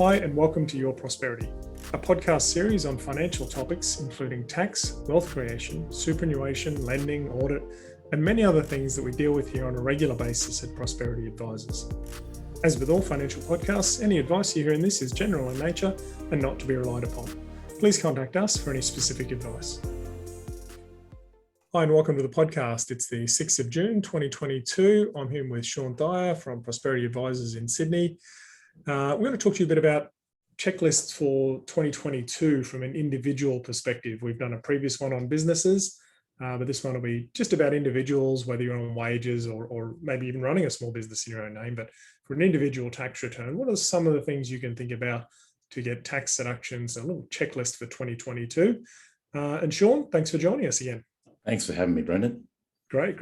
Hi, and welcome to Your Prosperity, a podcast series on financial topics including tax, wealth creation, superannuation, lending, audit, and many other things that we deal with here on a regular basis at Prosperity Advisors. As with all financial podcasts, any advice you hear in this is general in nature and not to be relied upon. Please contact us for any specific advice. Hi, and welcome to the podcast. It's the 6th of June, 2022. I'm here with Shaun Thiya from Prosperity Advisors in Sydney. We're going to talk to you a bit about checklists for 2022 from an individual perspective. We've done a previous one on businesses, but this one will be just about individuals, whether you're on wages or maybe even running a small business in your own name. But for an individual tax return, what are some of the things you can think about to get tax deductions, a little checklist for 2022? And Shaun, thanks for joining us again. Thanks for having me, Brendan. Great.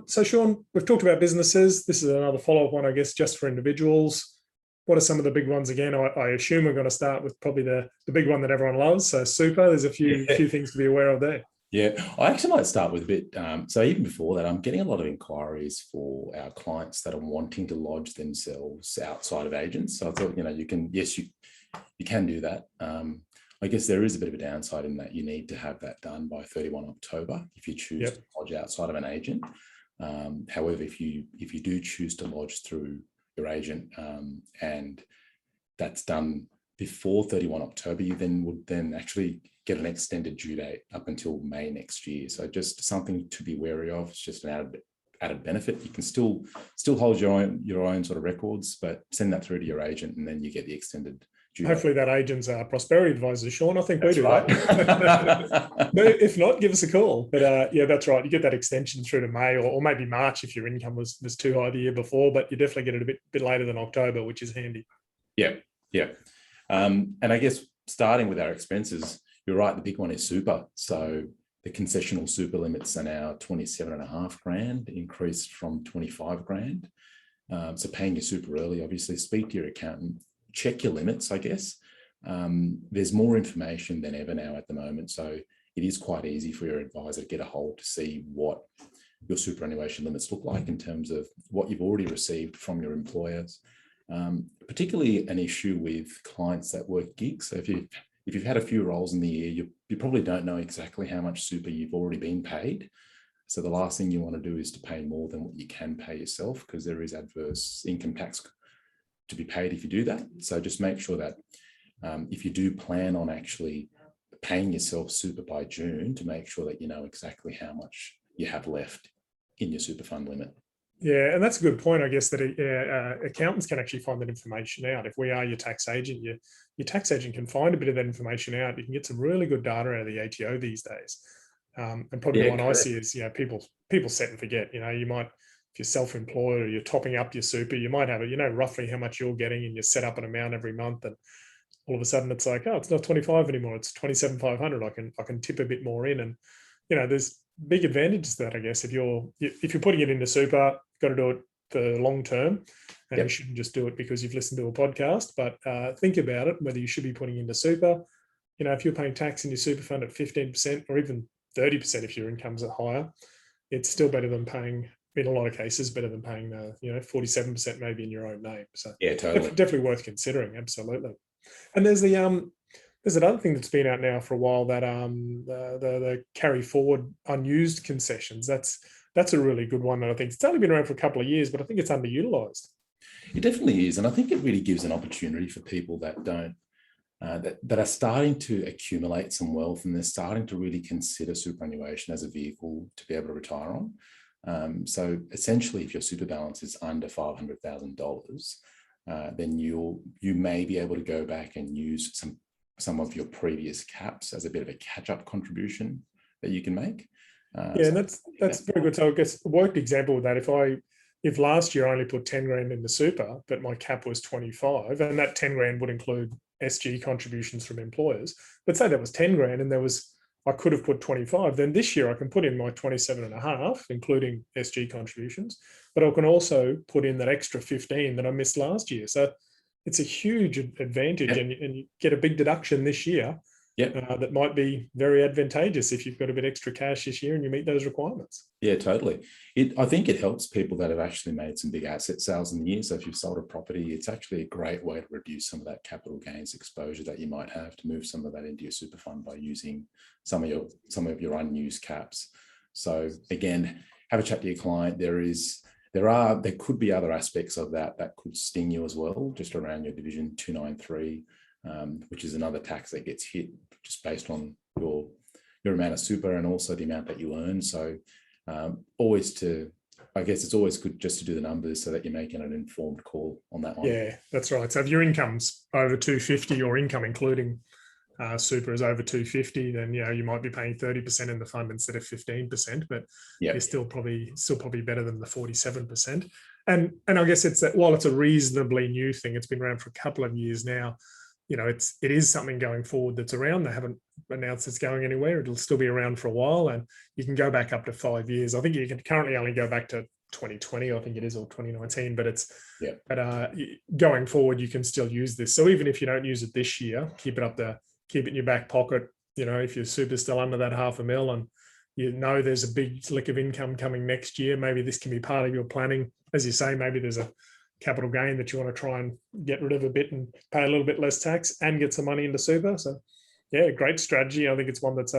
So Shaun, we've talked about businesses. This is another follow-up one, I guess, just for individuals. What are some of the big ones again? I assume we're going to start with probably the big one that everyone loves. So super, there's a few things to be aware of there. Yeah, I actually might start with a bit. So even before that, I'm getting a lot of inquiries for our clients that are wanting to lodge themselves outside of agents. So I thought, you can do that. I guess there is a bit of a downside in that you need to have that done by 31 October if you choose to lodge outside of an agent. However, if you do choose to lodge through your agent and that's done before 31 October, you would actually get an extended due date up until May next year. So just something to be wary of. It's just an added benefit. You can still hold your own sort of records, but send that through to your agent and then you get the extended due date. Hopefully that agent's a Prosperity Advisor, Shaun. I think that's we do right. That. If not, give us a call. But yeah, that's right. You get that extension through to May or maybe March if your income was too high the year before, but you definitely get it a bit later than October, which is handy. Yeah. And I guess starting with our expenses, you're right, the big one is super. So the concessional super limits are now 27.5 grand, increased from 25 grand. So paying your super early, obviously, speak to your accountant, check your limits, I guess. There's more information than ever now at the moment. So it is quite easy for your advisor to get a hold to see what your superannuation limits look like in terms of what you've already received from your employers. Particularly an issue with clients that work gigs. So if you've had a few roles in the year, you probably don't know exactly how much super you've already been paid. So the last thing you want to do is to pay more than what you can pay yourself, because there is adverse income tax to be paid if you do that. So just make sure that if you do plan on actually paying yourself super by June, to make sure that you know exactly how much you have left in your super fund limit. Yeah, and that's a good point, I guess, that accountants can actually find that information out. If we are your tax agent, your tax agent can find a bit of that information out. You can get some really good data out of the ATO these days. And probably the one I see is, people set and forget. You might, if you're self-employed or you're topping up your super, you might have roughly how much you're getting, and you set up an amount every month, and all of a sudden it's like, oh, it's not 25 anymore, it's 27,500. I can tip a bit more in, and there's big advantages to that, I guess. If you're putting it into super, got to do it for long term, and you shouldn't just do it because you've listened to a podcast. But think about it, whether you should be putting into super. If you're paying tax in your super fund at 15% or even 30% if your incomes are higher, it's still better than paying, in a lot of cases, better than paying 47% maybe in your own name. So yeah, totally. Definitely worth considering. Absolutely. And there's another thing that's been out now for a while, that the carry forward unused concessions. That's a really good one. And I think it's only been around for a couple of years, but I think it's underutilized. It definitely is. And I think it really gives an opportunity for people that don't, that are starting to accumulate some wealth, and they're starting to really consider superannuation as a vehicle to be able to retire on. So essentially, if your super balance is under $500,000, then you may be able to go back and use some of your previous caps as a bit of a catch-up contribution that you can make. And that's very good. So I guess a worked example of that, if last year I only put 10 grand into super, but my cap was 25, and that 10 grand would include SG contributions from employers, but say that was 10 grand and I could have put 25, then this year I can put in my 27.5, including SG contributions, but I can also put in that extra 15 that I missed last year. So it's a huge advantage, and you get a big deduction this year. Yep. that might be very advantageous if you've got a bit extra cash this year and you meet those requirements. Yeah, totally. I think it helps people that have actually made some big asset sales in the year. So if you've sold a property, it's actually a great way to reduce some of that capital gains exposure that you might have, to move some of that into your super fund by using some of your unused caps. So again, have a chat to your client. There could be other aspects of that could sting you as well, just around your Division 293, which is another tax that gets hit just based on your amount of super and also the amount that you earn. So I guess it's always good just to do the numbers so that you're making an informed call on that one. Yeah, that's right. So if your income's over 250, or income including super is over 250, then you might be paying 30% in the fund instead of 15%, but you're still probably better than the 47%. And I guess it's that while it's a reasonably new thing, it's been around for a couple of years now. It is something going forward that's around. They haven't announced it's going anywhere. It'll still be around for a while, and you can go back up to 5 years. I think you can currently only go back to 2020, I think it is, or 2019, but going forward, you can still use this. So even if you don't use it this year, keep it in your back pocket. If your super's still under that $500,000 and there's a big lick of income coming next year, maybe this can be part of your planning. As you say, maybe there's a capital gain that you want to try and get rid of a bit and pay a little bit less tax and get some money into super. So great strategy. I think it's one that's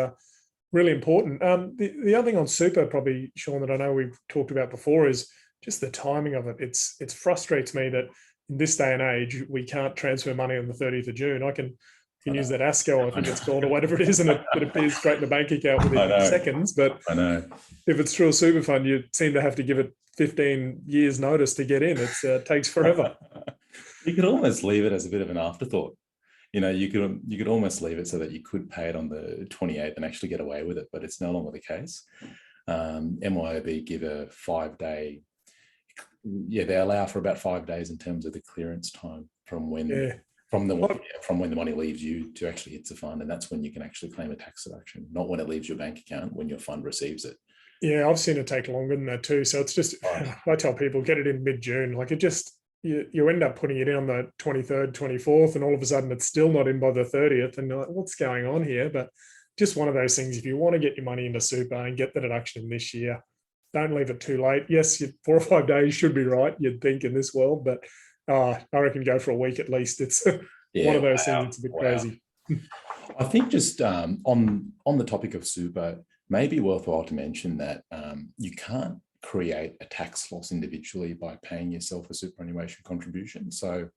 really important. The other thing on super, probably, Shaun, that I know we've talked about before is just the timing of it. It frustrates me that in this day and age, we can't transfer money on the 30th of June. I can use that ASCO, I think it's called, or whatever it is, and it appears straight in the bank account within seconds. But I know, if it's through a super fund, you seem to have to give it 15 years notice to get in. It takes forever. You could almost leave it as a bit of an afterthought. You could almost leave it so that you could pay it on the 28th and actually get away with it, but it's no longer the case. MYOB give a 5-day. They allow for about 5 days in terms of the clearance time from when from when the money leaves you to actually hits the fund, and that's when you can actually claim a tax deduction, not when it leaves your bank account, when your fund receives it. Yeah, I've seen it take longer than that too. So it's just, I tell people, get it in mid-June. Like, it just, you end up putting it in on the 23rd, 24th, and all of a sudden it's still not in by the 30th. And you're like, what's going on here? But just one of those things, if you want to get your money into super and get the deduction this year, don't leave it too late. Yes, 4 or 5 days should be right, you'd think, in this world, but I reckon go for a week at least. It's one of those things. It's a bit crazy. I think just on the topic of super, maybe worthwhile to mention that you can't create a tax loss individually by paying yourself a superannuation contribution. So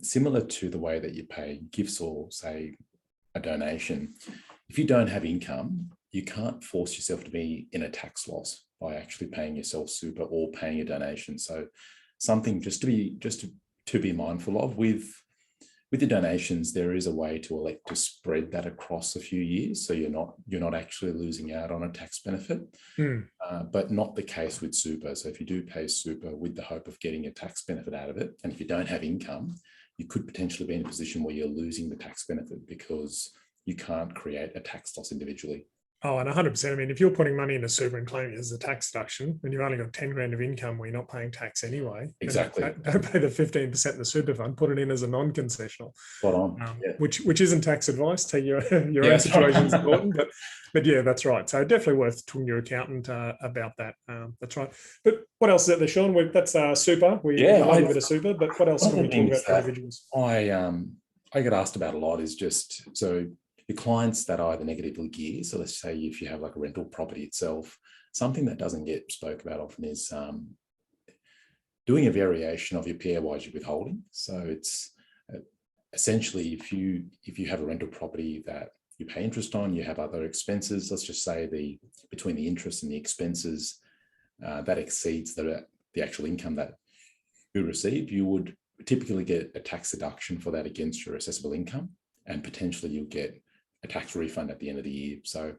similar to the way that you pay gifts or, say, a donation, if you don't have income, you can't force yourself to be in a tax loss by actually paying yourself super or paying a donation. So something just to be mindful of with the donations, there is a way to elect to spread that across a few years, so you're not actually losing out on a tax benefit, but not the case with super. So if you do pay super with the hope of getting a tax benefit out of it, and if you don't have income, you could potentially be in a position where you're losing the tax benefit because you can't create a tax loss individually. Oh, and 100%. I mean, if you're putting money into super and claiming it as a tax deduction, and you've only got 10 grand of income where you're not paying tax anyway, exactly. Don't pay the 15% in the super fund. Put it in as a non-concessional. Spot on. Which isn't tax advice. Take your own situation is important, but yeah, that's right. So definitely worth talking to your accountant about that. That's right. But what else is out there, Shaun? That's super. We love a bit of super, but what else can we talk about for individuals? I get asked about a lot is just so. Your clients that are either negatively geared, so let's say if you have like a rental property itself, something that doesn't get spoke about often is doing a variation of your PAYG withholding. So it's essentially if you have a rental property that you pay interest on, you have other expenses, let's just say between the interest and the expenses that exceeds the actual income that you receive, you would typically get a tax deduction for that against your assessable income, and potentially you'll get a tax refund at the end of the year. So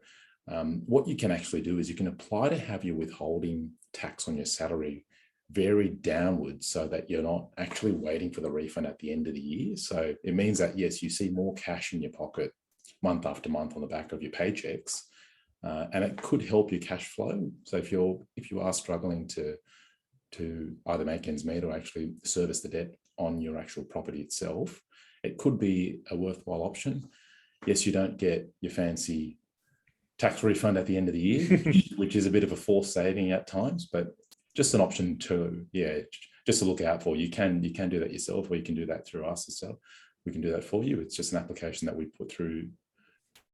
what you can actually do is you can apply to have your withholding tax on your salary vary downwards so that you're not actually waiting for the refund at the end of the year. So it means that, yes, you see more cash in your pocket month after month on the back of your paychecks, and it could help your cash flow. So if you are struggling to either make ends meet or actually service the debt on your actual property itself, it could be a worthwhile option. Yes, you don't get your fancy tax refund at the end of the year, which is a bit of a forced saving at times, but just an option to, just to look out for. You can do that yourself, or you can do that through us as well. We can do that for you. It's just an application that we put through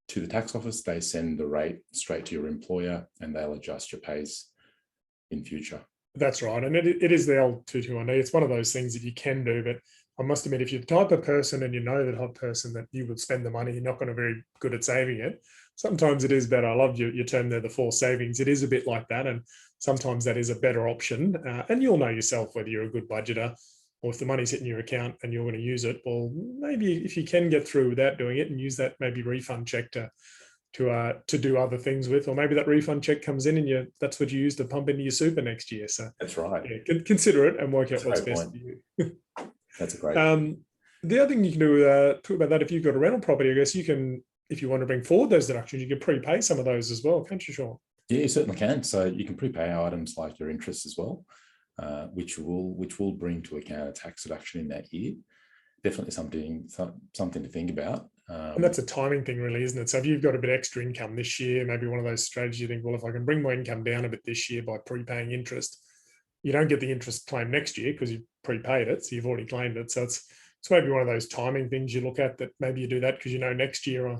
to the tax office. They send the rate straight to your employer, and they'll adjust your pays in future. That's right. And it is the old 221D. It's one of those things that you can do, but I must admit, if you're the type of person and you know the type of person that you would spend the money, you're not going to be very good at saving it. Sometimes it is better. I love your term there, the forced savings. It is a bit like that. And sometimes that is a better option. And you'll know yourself whether you're a good budgeter or if the money's hitting your account and you're going to use it. Well, maybe if you can get through without doing it and use that maybe refund check to do other things with, or maybe that refund check comes in and that's what you use to pump into your super next year. So that's right. Yeah, consider it and work out what's best for you. That's a great. The other thing you can do, talk about that, if you've got a rental property, I guess you can, if you want to bring forward those deductions, you can prepay some of those as well, can't you, Shaun? Yeah, you certainly can. So you can prepay items like your interest as well, which will bring to account a tax deduction in that year. Definitely something to think about. And that's a timing thing, really, isn't it? So if you've got a bit extra income this year, maybe one of those strategies you think, well, if I can bring my income down a bit this year by prepaying interest, you don't get the interest claim next year because you've prepaid it, so you've already claimed it. So it's maybe one of those timing things you look at, that maybe you do that because next year,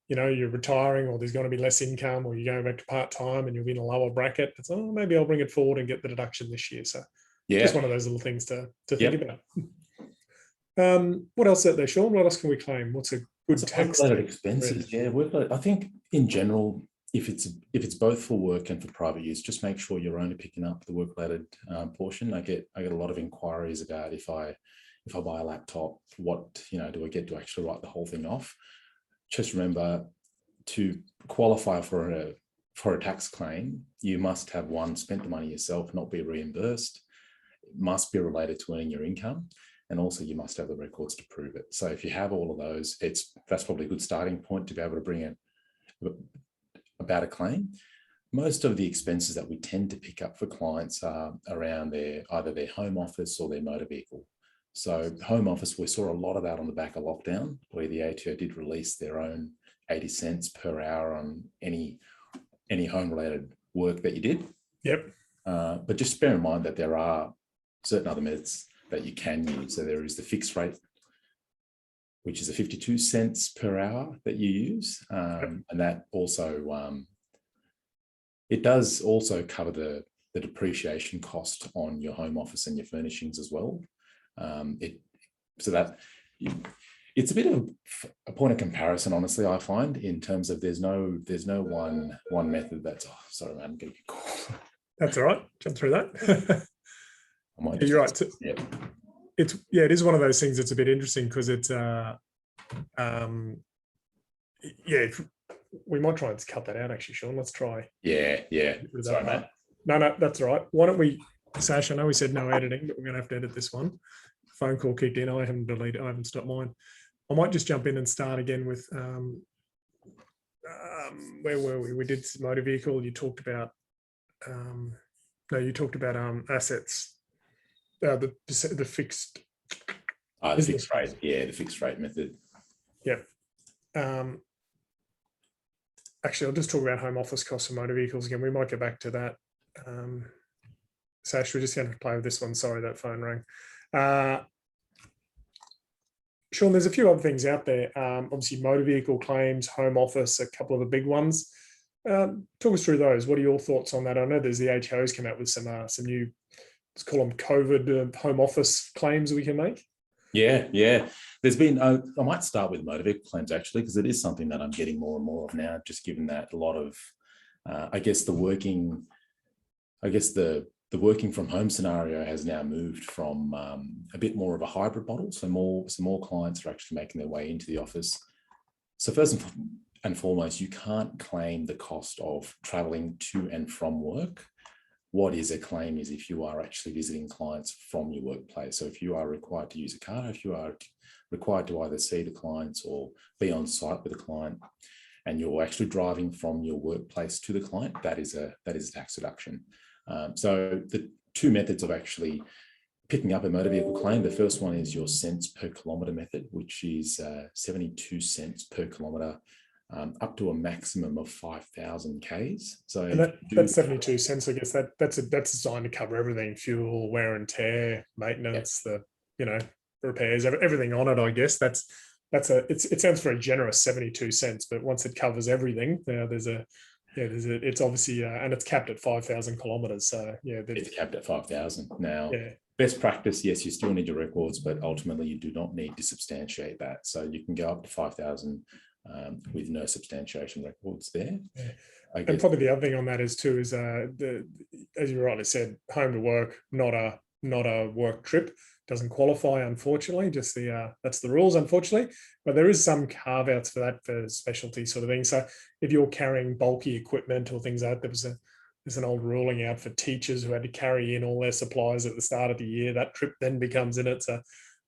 you're retiring, or there's going to be less income, or you're going back to part-time and you'll be in a lower bracket. It's, maybe I'll bring it forward and get the deduction this year. So just one of those little things to think about. What else out there, Shaun? What else can we claim? What's a good tax expenses? Yeah, I think in general, if it's both for work and for private use, just make sure you're only picking up the work-related portion. I get a lot of inquiries about if I buy a laptop, what do I get to actually write the whole thing off? Just remember, to qualify for a tax claim, you must have spent the money yourself, not be reimbursed. It must be related to earning your income. And also you must have the records to prove it. So if you have all of those, that's probably a good starting point to be able to bring it about a claim. Most of the expenses that we tend to pick up for clients are around either their home office or their motor vehicle. So home office, we saw a lot of that on the back of lockdown, where the ATO did release their own 80 cents per hour on any home related work that you did. Yep. But just bear in mind that there are certain other methods that you can use. So there is the fixed rate, which is a 52 cents per hour that you use. And that also, it does also cover the depreciation cost on your home office and your furnishings as well. It's a bit of a point of comparison, honestly, I find, in terms of there's no one method that's, sorry, man, I'm getting a call. That's all right. Jump through that. You're right. Yeah. It is one of those things that's a bit interesting because it's we might try and cut that out, actually, Shaun. Let's try. Yeah. Sorry, mate. No, that's all right. Why don't we, Sash, I know we said no editing, but we're going to have to edit this one. Phone call kicked in. I haven't stopped mine. I might just jump in and start again with where were we? We did motor vehicle. You talked about assets. The fixed. The fixed rate. Yeah, the fixed rate method. Yeah. Actually, I'll just talk about home office costs for motor vehicles again. We might go back to that. Sash, we're just going to play with this one. Sorry, that phone rang. Shaun, there's a few other things out there. Obviously, motor vehicle claims, home office, a couple of the big ones. Talk us through those. What are your thoughts on that? I know there's the ATO's come out with some new, let's call them COVID home office claims we can make. Yeah. There's been, I might start with motor vehicle claims, actually, because it is something that I'm getting more and more of now, just given that a lot of, the working from home scenario has now moved from a bit more of a hybrid model. So more clients are actually making their way into the office. So first and foremost, you can't claim the cost of traveling to and from work. What is a claim is if you are actually visiting clients from your workplace. So if you are required to use a car, if you are required to either see the clients or be on site with a client, and you're actually driving from your workplace to the client, that is a tax deduction. So the two methods of actually picking up a motor vehicle claim, the first one is your cents per kilometre method, which is 72 cents per kilometre, up to a maximum of 5,000 Ks. So And that's 72 cents. I guess that's designed to cover everything: fuel, wear and tear, maintenance, the repairs, everything on it. I guess it sounds very generous, 72 cents, but once it covers everything, it's obviously and it's capped at 5,000 kilometers. So it's capped at 5,000 now. Yeah. Best practice, yes, you still need your records, but ultimately you do not need to substantiate that. So you can go up to 5,000 with no substantiation records there. Yeah. And probably the other thing on that is as you rightly said, home to work, not a work trip. Doesn't qualify, unfortunately. Just that's the rules, unfortunately. But there is some carve outs for that, for specialty sort of things. So if you're carrying bulky equipment or things like that, there's an old ruling out for teachers who had to carry in all their supplies at the start of the year. That trip then becomes in it. So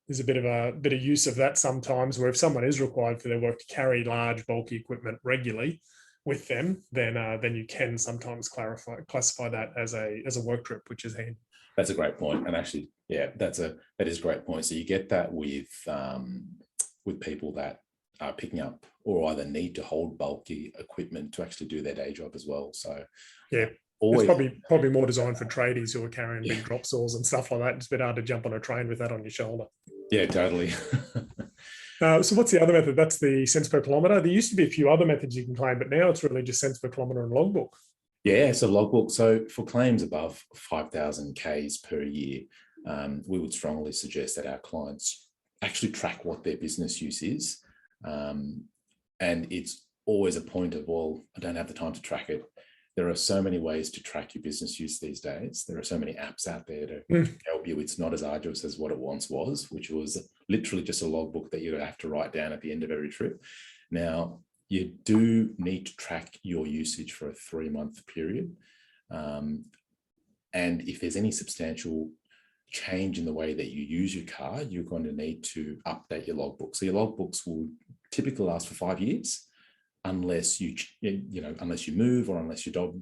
there's a bit of use of that sometimes, where if someone is required for their work to carry large bulky equipment regularly with them, then you can sometimes classify that as a work trip, which is handy. That's a great point. And actually, yeah, that is a great point. So you get that with people that are picking up or either need to hold bulky equipment to actually do their day job as well. So yeah, it's probably more designed for tradies who are carrying big drop saws and stuff like that. It's a bit hard to jump on a train with that on your shoulder. Yeah, totally. So what's the other method? That's the cents per kilometre. There used to be a few other methods you can claim, but now it's really just cents per kilometre and logbook. Yeah, so logbook. So for claims above 5,000 Ks per year, we would strongly suggest that our clients actually track what their business use is. And it's always a point of, well, I don't have the time to track it. There are so many ways to track your business use these days. There are so many apps out there to help you. It's not as arduous as what it once was, which was literally just a logbook that you have to write down at the end of every trip. Now, you do need to track your usage for a 3-month period. And if there's any substantial change in the way that you use your car, you're going to need to update your logbook. So your logbooks will typically last for 5 years, unless you move or unless your job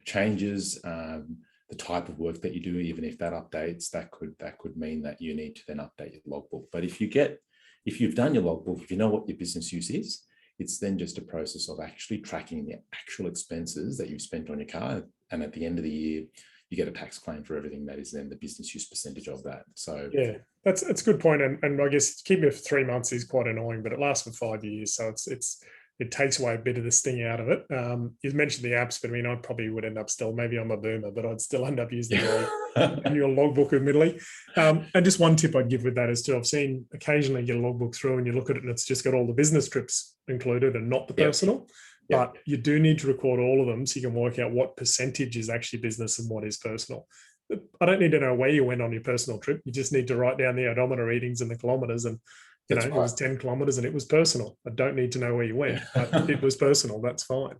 changes, the type of work that you do. Even if that updates, that could mean that you need to then update your logbook. But if you've done your logbook, if you know what your business use is, it's then just a process of actually tracking the actual expenses that you've spent on your car. And at the end of the year, you get a tax claim for everything that is then the business use percentage of that. So yeah, that's a good point. And I guess keeping it for 3 months is quite annoying, but it lasts for 5 years. So it takes away a bit of the sting out of it. You mentioned the apps, but I mean, I probably would end up still, maybe I'm a boomer, but I'd still end up using the annual logbook, admittedly. And just one tip I'd give with that is to, I've seen occasionally get a logbook through and you look at it and it's just got all the business trips included and not the personal. But you do need to record all of them so you can work out what percentage is actually business and what is personal. I don't need to know where you went on your personal trip. You just need to write down the odometer readings and the kilometers, and it was 10 kilometers and it was personal. I don't need to know where you went, but it was personal. That's fine.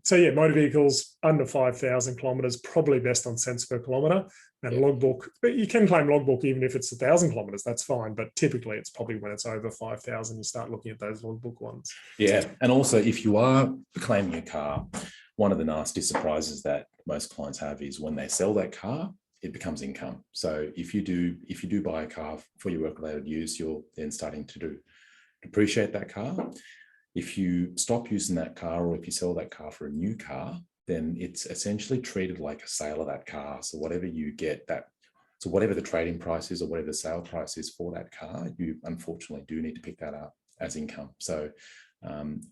So yeah, motor vehicles under 5,000 kilometers, probably best on cents per kilometer. And logbook, but you can claim logbook even if it's 1,000 kilometers, that's fine. But typically it's probably when it's over 5,000, you start looking at those logbook ones. Yeah. And also if you are claiming a car, one of the nasty surprises that most clients have is when they sell that car, it becomes income. So if you do buy a car for your work-related use, you're then starting to depreciate that car. If you stop using that car, or if you sell that car for a new car, then it's essentially treated like a sale of that car. So whatever you get so whatever the trading price is or whatever the sale price is for that car, you unfortunately do need to pick that up as income. So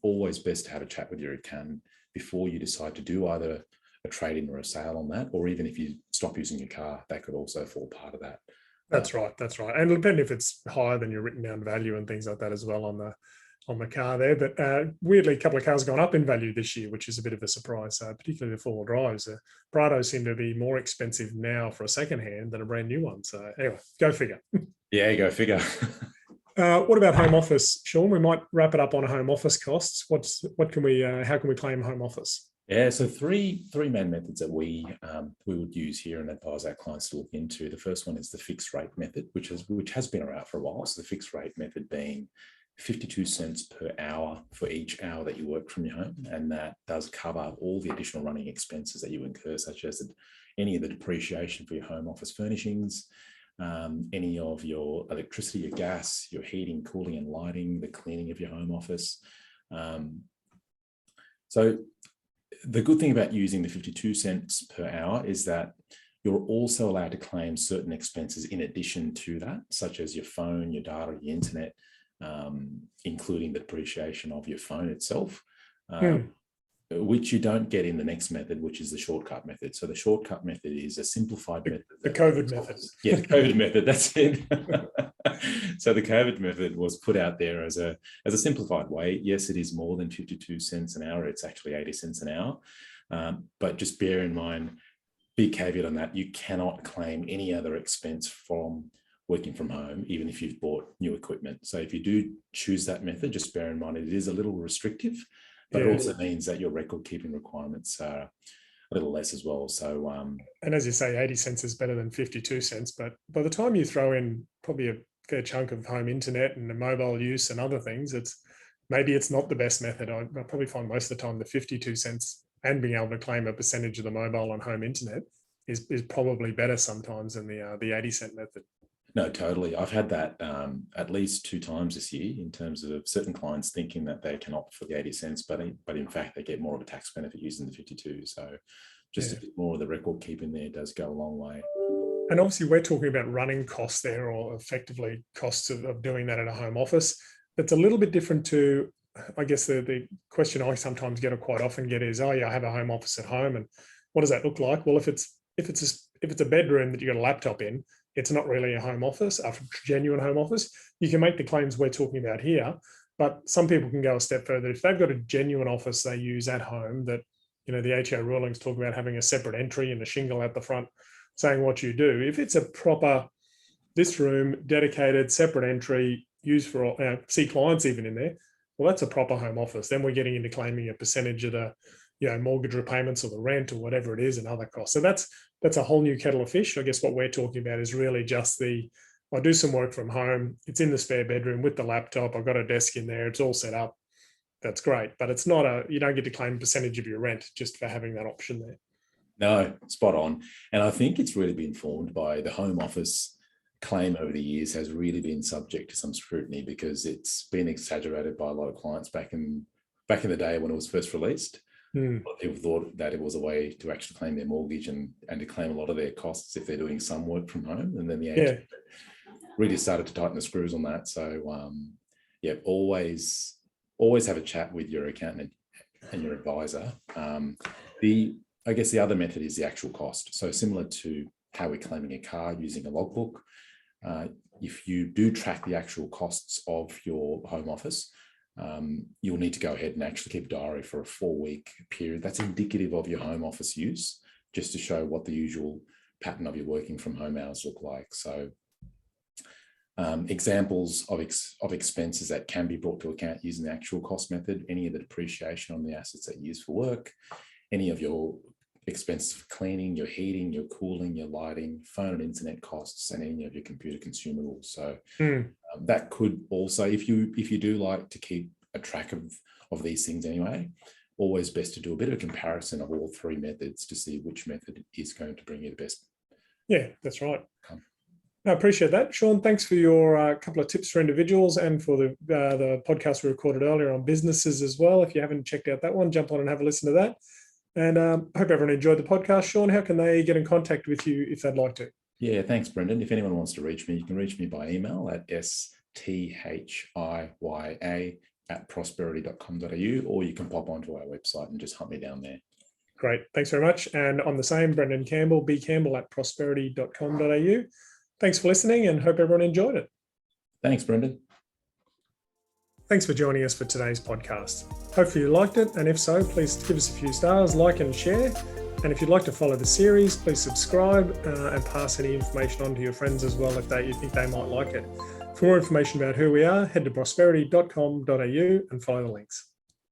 always best to have a chat with your accountant before you decide to do either a trade-in or a sale on that, or even if you stop using your car, that could also fall part of that. That's right. And depending if it's higher than your written down value and things like that as well on the car there. But weirdly, a couple of cars gone up in value this year, which is a bit of a surprise, particularly the four-wheel drives. Prados seem to be more expensive now for a second-hand than a brand new one. So anyway, go figure. Yeah, go figure. What about home office, Shaun? We might wrap it up on home office costs. How can we claim home office? Yeah, so three main methods that we would use here and advise our clients to look into. The first one is the fixed rate method, which has been around for a while. So the fixed rate method being 52 cents per hour for each hour that you work from your home, and that does cover all the additional running expenses that you incur, such as any of the depreciation for your home office furnishings, any of your electricity, your gas, your heating, cooling and lighting, the cleaning of your home office. So the good thing about using the 52 cents per hour is that you're also allowed to claim certain expenses in addition to that, such as your phone, your data, your internet, including the depreciation of your phone itself, which you don't get in the next method, which is the shortcut method. So the shortcut method is a simplified method. The COVID method. Yeah, the COVID method, that's it. So the COVID method was put out there as a simplified way. Yes, it is more than 52 cents an hour. It's actually 80 cents an hour. But just bear in mind, big caveat on that, you cannot claim any other expense from working from home, even if you've bought new equipment. So if you do choose that method, just bear in mind it is a little restrictive, but it also means that your record keeping requirements are a little less as well. So, and as you say, 80 cents is better than 52 cents. But by the time you throw in probably a fair chunk of home internet and the mobile use and other things, maybe it's not the best method. I probably find most of the time the 52 cents and being able to claim a percentage of the mobile on home internet is probably better sometimes than the 80 cent method. No, totally. I've had that at least 2 times this year in terms of certain clients thinking that they can opt for the 80 cents, but in fact, they get more of a tax benefit using the 52. So just a bit more of the record keeping there does go a long way. And obviously, we're talking about running costs there, or effectively costs of doing that at a home office. That's a little bit different to, I guess, the question I sometimes get or quite often get is, oh yeah, I have a home office at home, and what does that look like? Well, if it's a bedroom that you got a laptop in, it's not really a home office, a genuine home office. You can make the claims we're talking about here, but some people can go a step further. If they've got a genuine office they use at home, that, the ATO rulings talk about having a separate entry and a shingle at the front saying what you do. If it's a proper, this room, dedicated, separate entry, used for all, see clients even in there, well, that's a proper home office. Then we're getting into claiming a percentage of the, mortgage repayments or the rent or whatever it is and other costs. So that's a whole new kettle of fish. I guess what we're talking about is really just I do some work from home. It's in the spare bedroom with the laptop. I've got a desk in there. It's all set up. That's great. But it's not you don't get to claim a percentage of your rent just for having that option there. No, spot on. And I think it's really been formed by the home office claim over the years has really been subject to some scrutiny because it's been exaggerated by a lot of clients back in the day when it was first released. A lot of people thought that it was a way to actually claim their mortgage and to claim a lot of their costs if they're doing some work from home. And then the ATO really started to tighten the screws on that. So always have a chat with your accountant and your advisor. I guess the other method is the actual cost. So similar to how we're claiming a car using a logbook, if you do track the actual costs of your home office, you'll need to go ahead and actually keep a diary for a 4-week period. That's indicative of your home office use, just to show what the usual pattern of your working from home hours look like. So examples of expenses that can be brought to account using the actual cost method, any of the depreciation on the assets that you use for work, any of your expenses for cleaning, your heating, your cooling, your lighting, phone and internet costs, and any of your computer consumables. So that could also, if you do like to keep a track of these things anyway, always best to do a bit of a comparison of all 3 methods to see which method is going to bring you the best. Yeah, that's right. I appreciate that. Shaun, thanks for your couple of tips for individuals and for the podcast we recorded earlier on businesses as well. If you haven't checked out that one, jump on and have a listen to that. And hope everyone enjoyed the podcast. Shaun, how can they get in contact with you if they'd like to? Yeah, thanks, Brendan. If anyone wants to reach me, you can reach me by email at sthiya@prosperity.com.au, or you can pop onto our website and just hunt me down there. Great. Thanks very much. And on the same, Brendan Campbell, bcampbell@prosperity.com.au. Thanks for listening and hope everyone enjoyed it. Thanks, Brendan. Thanks for joining us for today's podcast. Hopefully you liked it, and if so, please give us a few stars, like and share. And if you'd like to follow the series, please subscribe and pass any information on to your friends as well if you think they might like it. For more information about who we are, head to prosperity.com.au and follow the links.